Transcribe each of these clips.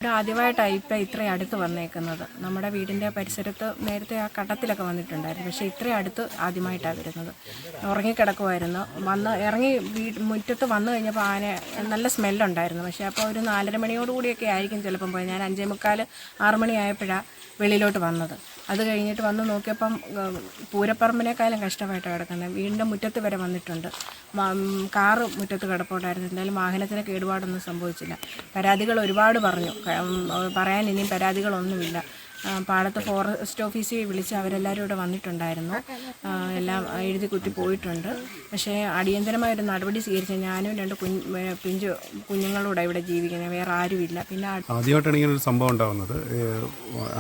ഇവിടെ ആദ്യമായിട്ടാണ് ഇപ്പം ഇത്രയും അടുത്ത് വന്നേക്കുന്നത്. നമ്മുടെ വീടിൻ്റെ പരിസരത്ത് നേരത്തെ ആ കണ്ടത്തിലൊക്കെ വന്നിട്ടുണ്ടായിരുന്നു. പക്ഷേ ഇത്രയും അടുത്ത് ആദ്യമായിട്ടാണ് വരുന്നത്. ഉറങ്ങിക്കിടക്കുമായിരുന്നു. ഇറങ്ങി മുറ്റത്ത് വന്നു കഴിഞ്ഞപ്പോൾ ആന നല്ല സ്മെല്ലുണ്ടായിരുന്നു. പക്ഷേ അപ്പോൾ ഒരു 4:30 മണിയോടുകൂടിയൊക്കെ ആയിരിക്കും ചിലപ്പം പോയത്. ഞാൻ 5:45 6 മണി ആയപ്പോഴാണ് വെളിയിലോട്ട് വന്നത്. അത് കഴിഞ്ഞിട്ട് വന്ന് നോക്കിയപ്പം പൂരപ്പറമ്പിനേക്കാളും കഷ്ടമായിട്ടാണ് കിടക്കുന്നത്. വീടിൻ്റെ മുറ്റത്ത് വരെ വന്നിട്ടുണ്ട്. കാറ് മുറ്റത്ത് കിടപ്പുണ്ടായിരുന്നു. എന്തായാലും വാഹനത്തിന് കേടുപാടൊന്നും സംഭവിച്ചില്ല. പരാതികൾ ഒരുപാട് പറഞ്ഞു. പറയാൻ ഇനിയും പരാതികളൊന്നുമില്ല. പാടത്ത് ഫോറസ്റ്റ് ഓഫീസിൽ വിളിച്ച് അവരെല്ലാവരും ഇവിടെ വന്നിട്ടുണ്ടായിരുന്നു. എല്ലാം എഴുതി കുത്തി പോയിട്ടുണ്ട്. പക്ഷേ അടിയന്തരമായൊരു നടപടി സ്വീകരിച്ച ഞാനും 2 പിഞ്ചു കുഞ്ഞുങ്ങളൂടെ ഇവിടെ ജീവിക്കുന്നത്. വേറെ ആരുമില്ല. പിന്നെ ആദ്യമായിട്ടാണ് ഇങ്ങനെ ഒരു സംഭവം ഉണ്ടാകുന്നത്.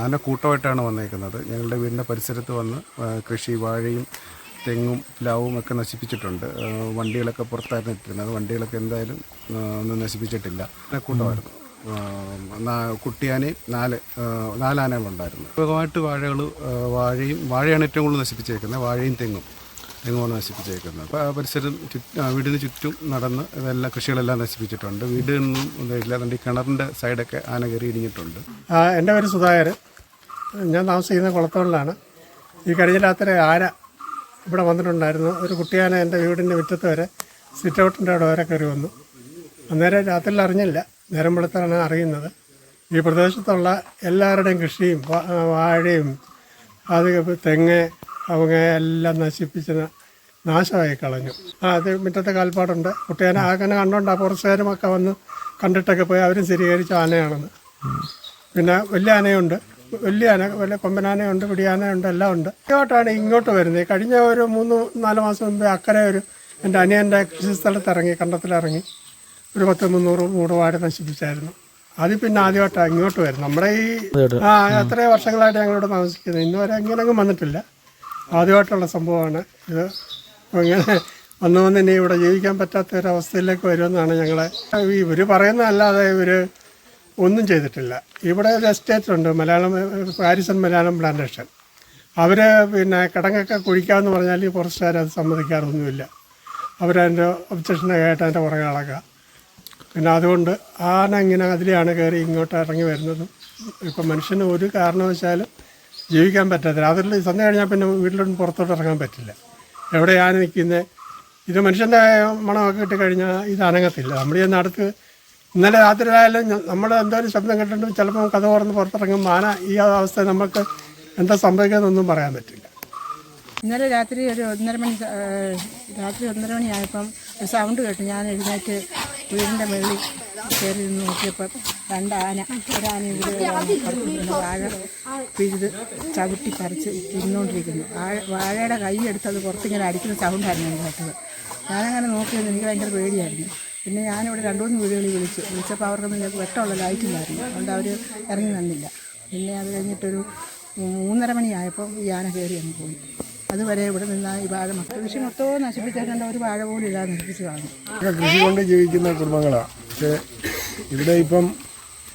ആന കൂട്ടമായിട്ടാണ് വന്നേക്കുന്നത്. ഞങ്ങളുടെ വീടിൻ്റെ പരിസരത്ത് വന്ന് കൃഷി, വാഴയും തെങ്ങും പ്ലാവും ഒക്കെ നശിപ്പിച്ചിട്ടുണ്ട്. വണ്ടികളൊക്കെ പുറത്തായിരുന്നു ഇട്ടിരുന്നത്. വണ്ടികളൊക്കെ എന്തായാലും ഒന്നും നശിപ്പിച്ചിട്ടില്ല. കൂട്ടമായിരുന്നു. കുട്ടിയാനയും 4 ആനകളുണ്ടായിരുന്നു. വ്യാപകമായിട്ട് വാഴയാണ് ഏറ്റവും കൂടുതൽ നശിപ്പിച്ചേക്കുന്നത്. വാഴയും തെങ്ങുമാണ് നശിപ്പിച്ചേക്കുന്നത്. പരിസരം വീടിന് ചുറ്റും നടന്ന് ഇതെല്ലാം കൃഷികളെല്ലാം നശിപ്പിച്ചിട്ടുണ്ട്. വീടിനൊന്നും ഒന്നുമില്ല. അതുകൊണ്ട് ഈ കിണറിൻ്റെ സൈഡൊക്കെ ആന കയറി ഇടിഞ്ഞിട്ടുണ്ട്. എൻ്റെ പേര് സുധാകരൻ. ഞാൻ താമസിക്കുന്ന കുളത്തോളിലാണ്. ഈ കഴിഞ്ഞ രാത്രി ആന ഇവിടെ വന്നിട്ടുണ്ടായിരുന്നു. ഒരു കുട്ടിയാന എൻ്റെ വീടിൻ്റെ മുറ്റത്ത് വരെ സിറ്റ് ഔട്ടിൻ്റെ അവിടെ വരെ കയറി വന്നു. അന്നേരം രാത്രിയിൽ അറിഞ്ഞില്ല. നേരം വെളുത്താണ് അറിയുന്നത്. ഈ പ്രദേശത്തുള്ള എല്ലാവരുടെയും കൃഷിയും വാഴയും തെങ്ങ് കവുങ്ങ് എല്ലാം നശിപ്പിച്ച് നാശമായി കളഞ്ഞു. അത് മുറ്റത്തെ കാൽപ്പാടുണ്ട്. കുട്ടിയാന ആകനെ കണ്ടുകൊണ്ട് ആ പുറത്തുകാരുമൊക്കെ വന്ന് കണ്ടിട്ടൊക്കെ പോയി അവരും സ്ഥിരീകരിച്ച ആനയാണെന്ന്. പിന്നെ വലിയ ആനയുണ്ട്, വലിയ കൊമ്പനാനയുണ്ട്, പിടിയാനയുണ്ട്, എല്ലാം ഉണ്ട്. ഇങ്ങോട്ട് വരുന്നത്. കഴിഞ്ഞ ഒരു 3-4 മാസം മുമ്പേ അക്കരെ എൻ്റെ അനിയൻ്റെ കൃഷിസ്ഥലത്ത് ഇറങ്ങി, കണ്ടത്തിലിറങ്ങി ഒരു 10-300 മൂട് വാഴ നശിപ്പിച്ചായിരുന്നു. അത് പിന്നെ ആദ്യമായിട്ടാണ് ഇങ്ങോട്ട് വരുന്നത്. നമ്മുടെ ഈ എത്രയോ വർഷങ്ങളായിട്ട് ഞങ്ങളിവിടെ താമസിക്കുന്നത്. ഇന്നുവരെ ഇങ്ങനെയൊന്നും വന്നിട്ടില്ല. ആദ്യമായിട്ടുള്ള സംഭവമാണ് ഇത്. ഇങ്ങനെ വന്ന് ഇനി ഇവിടെ ജീവിക്കാൻ പറ്റാത്ത ഒരവസ്ഥയിലേക്ക് വരുമെന്നാണ് ഞങ്ങളെ ഇവർ പറയുന്നതല്ലാതെ ഇവർ ഒന്നും ചെയ്തിട്ടില്ല. ഇവിടെ ഒരു എസ്റ്റേറ്റ് ഉണ്ട്, ഹാരിസൺ മലയാളം പ്ലാന്റേഷൻ. അവർ പിന്നെ കിടങ്ങൊക്കെ കുഴിക്കാമെന്ന് പറഞ്ഞാൽ ഈ ഫോറസ്റ്റുകാർ അത് സമ്മതിക്കാറൊന്നുമില്ല. അവരതിൻ്റെ ഒബ്ജക്ഷനെ കേട്ട് അതിൻ്റെ പുറകെ നടക്കുക. പിന്നെ അതുകൊണ്ട് ആന ഇങ്ങനെ അതിലെയാണ് കയറി ഇങ്ങോട്ട് ഇറങ്ങി വരുന്നതും. ഇപ്പം മനുഷ്യന് ഒരു കാരണവശാലും ജീവിക്കാൻ പറ്റത്തില്ല. അതിൽ സന്ധ്യ കഴിഞ്ഞാൽ പിന്നെ വീട്ടിലൊന്നും പുറത്തോട്ട് ഇറങ്ങാൻ പറ്റില്ല. എവിടെ ആന നിൽക്കുന്നത്, ഇത് മനുഷ്യൻ്റെ മണമൊക്കെ കിട്ടിക്കഴിഞ്ഞാൽ ഇത് അനങ്ങത്തില്ല. നമ്മുടെ ഈ അടുത്ത് ഇന്നലെ രാത്രിയിലായാലും നമ്മൾ എന്തായാലും ശബ്ദം കേട്ടിട്ടും ചിലപ്പോൾ കഥ തുറന്ന് പുറത്തിറങ്ങും. ആന ഈ അവസ്ഥ നമുക്ക് എന്താ സംഭവിക്കാമെന്നൊന്നും പറയാൻ പറ്റില്ല. ഇന്നലെ രാത്രി ഒരു 1:30 മണിയായപ്പം ഒരു സൗണ്ട് കേട്ടു. ഞാൻ എഴുന്നേറ്റ് വീടിൻ്റെ മുകളിൽ കയറി നോക്കിയപ്പോൾ 2 ആന, ഒരാന ഇവിടെ വാഴ പിഴുത് ചവിട്ടി പറിച്ച് തിന്നുകൊണ്ടിരിക്കുന്നു. വാഴയുടെ കൈയെടുത്ത് അത് പുറത്തിങ്ങനെ അടിക്കുന്ന സൗണ്ടായിരുന്നു ഞാൻ കേട്ടത്. ഞാനങ്ങനെ നോക്കിയത് എനിക്ക് ഭയങ്കര പേടിയായിരുന്നു. പിന്നെ ഞാനിവിടെ 2-3 വീടുകളിൽ വിളിച്ചപ്പോൾ അവർക്കൊന്നും വെട്ടമുള്ള ലൈറ്റില്ലായിരുന്നു. അതുകൊണ്ട് അവർ ഇറങ്ങി വന്നില്ല. പിന്നെ അത് കഴിഞ്ഞിട്ടൊരു 3:30 മണിയായപ്പോൾ ഈ ആന കയറി അങ്ങ് പോയി. അതുവരെ ഇവിടെ നിന്ന് ഈ വാഴ കൃഷി മൊത്തവും നശിപ്പിച്ചിട്ടുണ്ട്. ഒരു വാഴ പോലും ഇല്ലാതെ നശിപ്പിച്ച് കളഞ്ഞു. കൃഷി കൊണ്ട് ജീവിക്കുന്ന കുടുംബങ്ങളാണ്. പക്ഷേ ഇവിടെ ഇപ്പം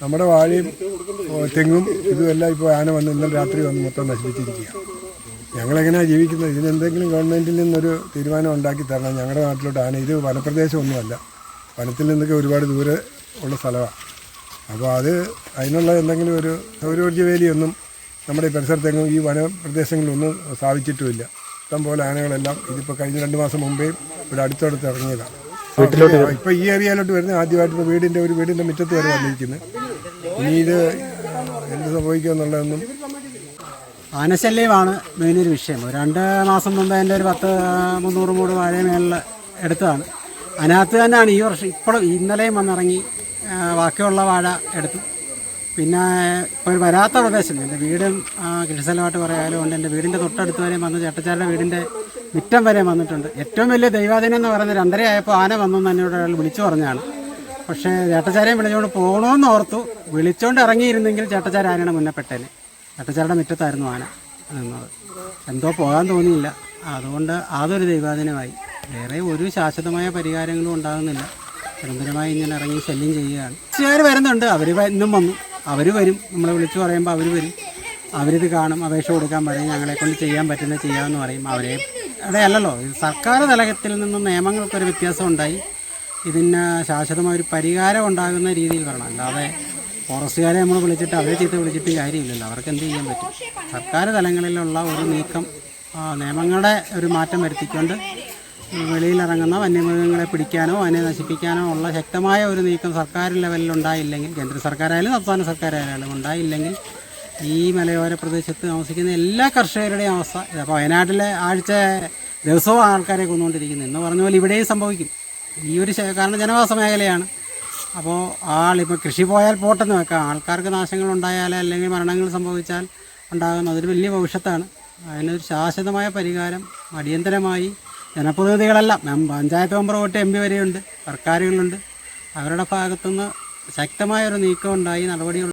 നമ്മുടെ വാഴയും തെങ്ങും ഇതുമെല്ലാം ഇപ്പോൾ ആന വന്ന് ഇന്നലെ രാത്രി വന്ന് മൊത്തം നശിപ്പിച്ചിരിക്കുകയാണ്. ഞങ്ങളെങ്ങനെയാണ് ജീവിക്കുന്നത്? ഇതിനെന്തെങ്കിലും ഗവൺമെൻറ്റിൽ നിന്നൊരു തീരുമാനം ഉണ്ടാക്കി തരണം. ഞങ്ങളുടെ നാട്ടിലോട്ട് ആന, ഇത് വനപ്രദേശമൊന്നുമല്ല, വനത്തിൽ നിന്നൊക്കെ ഒരുപാട് ദൂരെ ഉള്ള സ്ഥലമാണ്. അപ്പോൾ അതിനുള്ള എന്തെങ്കിലും ഒരു സൗരോർജ്ജവേലിയൊന്നും നമ്മുടെ ഈ പരിസരത്തെങ്ങും ഈ വനപ്രദേശങ്ങളിലൊന്നും സ്ഥാപിച്ചിട്ടുമില്ല. ഇഷ്ടംപോലെ ആനകളെല്ലാം ഇതിപ്പോൾ കഴിഞ്ഞ 2 മാസം മുമ്പേ ഇവിടെ അടുത്തടുത്ത് ഇറങ്ങിയതാണ്. ഇപ്പോൾ ഈ ഏരിയയിലോട്ട് വരുന്നത് ആദ്യമായിട്ട് ഇപ്പോൾ വീടിൻ്റെ മുറ്റത്ത് വരെ വന്നിരിക്കുന്നത്. ഇനി ഇത് എന്ത് സംഭവിക്കുമെന്നുള്ളതൊന്നും. ആനശല്യമാണ് മെയിനൊരു വിഷയം. 2 മാസം മുമ്പ് എൻ്റെ ഒരു 10-300 മൂട് വാഴ മേളിൽ എടുത്തതാണ്. അതിനകത്ത് തന്നെയാണ് ഈ വർഷം ഇപ്പോഴും ഇന്നലെയും വന്നിറങ്ങി ബാക്കിയുള്ള വാഴ എടുത്തു. പിന്നെ ഇപ്പോൾ വരാത്ത പ്രദേശം എൻ്റെ വീടും കൃഷിസ്ഥലമായിട്ട് പറയാലും കൊണ്ട് എൻ്റെ വീടിൻ്റെ തൊട്ടടുത്ത് വരെ വന്ന് ചേട്ടച്ചാരുടെ വീടിൻ്റെ മുറ്റം വരെ വന്നിട്ടുണ്ട്. ഏറ്റവും വലിയ ദൈവാധീനം എന്ന് പറയുന്നത് 2:30 ആയപ്പോൾ ആന വന്നു എന്നോട് ഒരാൾ വിളിച്ചു പറഞ്ഞാണ്. പക്ഷേ ചേട്ടച്ചാരെയും വിളിച്ചുകൊണ്ട് പോകണമെന്ന് ഓർത്തു. വിളിച്ചുകൊണ്ട് ഇറങ്ങിയിരുന്നെങ്കിൽ ചേട്ടച്ചാര ആനയുടെ മുന്നപ്പെട്ടേനെ. ചേട്ടച്ചാരുടെ മുറ്റത്തായിരുന്നു ആന നിന്നത്. എന്തോ പോകാൻ തോന്നിയില്ല. അതുകൊണ്ട് അതൊരു ദൈവാധീനമായി. വേറെ ഒരു ശാശ്വതമായ പരിഹാരങ്ങളും ഉണ്ടാകുന്നില്ല. നിരന്തരമായി ഇങ്ങനെ ഇറങ്ങി ശല്യം ചെയ്യുകയാണ്. കൃഷിക്കാർ വരുന്നുണ്ട്. അവർ ഇന്നും വന്നു. അവർ വരും. നമ്മളെ വിളിച്ചു പറയുമ്പോൾ അവർ വരും. അവരിത് കാണും, അപേക്ഷ കൊടുക്കാൻ പറയും. ഞങ്ങളെക്കൊണ്ട് ചെയ്യാൻ പറ്റുന്നത് ചെയ്യാമെന്ന് പറയും. അവിടെ അല്ലല്ലോ, ഇത് സർക്കാർ തലത്തിൽ നിന്നും നിയമങ്ങൾക്കൊരു വ്യത്യാസം ഉണ്ടായി. ഇതിന് ശാശ്വതമായൊരു പരിഹാരം ഉണ്ടാകുന്ന രീതിയിൽ വരണം. അല്ലാതെ ഫോറസ്റ്റുകാരെ നമ്മൾ വിളിച്ചിട്ട് അവരെ ചീത്ത വിളിച്ചിട്ട് കാര്യമില്ലല്ലോ. അവർക്ക് എന്ത് ചെയ്യാൻ പറ്റും? സർക്കാർ തലങ്ങളിലുള്ള ഒരു നീക്കം, നിയമങ്ങളുടെ ഒരു മാറ്റം വരുത്തിക്കൊണ്ട് വെളിയിലിറങ്ങുന്ന വന്യമൃഗങ്ങളെ പിടിക്കാനോ അതിനെ നശിപ്പിക്കാനോ ഉള്ള ശക്തമായ ഒരു നീക്കം സർക്കാർ ലെവലിൽ ഉണ്ടായില്ലെങ്കിൽ, കേന്ദ്ര സർക്കാരായാലും സംസ്ഥാന സർക്കാരായാലും ഉണ്ടായില്ലെങ്കിൽ ഈ മലയോര പ്രദേശത്ത് താമസിക്കുന്ന എല്ലാ കർഷകരുടെയും അവസ്ഥ അപ്പോൾ വയനാട്ടിലെ ആഴ്ച ദിവസവും ആൾക്കാരെ കൊന്നുകൊണ്ടിരിക്കുന്നത് എന്ന് പറഞ്ഞ പോലെ ഇവിടെയും സംഭവിക്കും. ഈ ഒരു കാരണം ജനവാസ മേഖലയാണ്. അപ്പോൾ ഇപ്പോൾ കൃഷി പോയാൽ പോട്ടെന്ന് വെക്കാം, ആൾക്കാർക്ക് നാശങ്ങളുണ്ടായാൽ അല്ലെങ്കിൽ മരണങ്ങൾ സംഭവിച്ചാൽ ഉണ്ടാകുന്ന അതൊരു വലിയ ഭവിഷ്യത്താണ്. അതിനൊരു ശാശ്വതമായ പരിഹാരം അടിയന്തരമായി ജനപ്രതിനിധികളെല്ലാം പഞ്ചായത്ത് മെമ്പർ തൊട്ട് MP വരെയുണ്ട്, സർക്കാരുകളുണ്ട്, അവരുടെ ഭാഗത്തുനിന്ന് ശക്തമായൊരു നീക്കം ഉണ്ടായി നടപടികൾ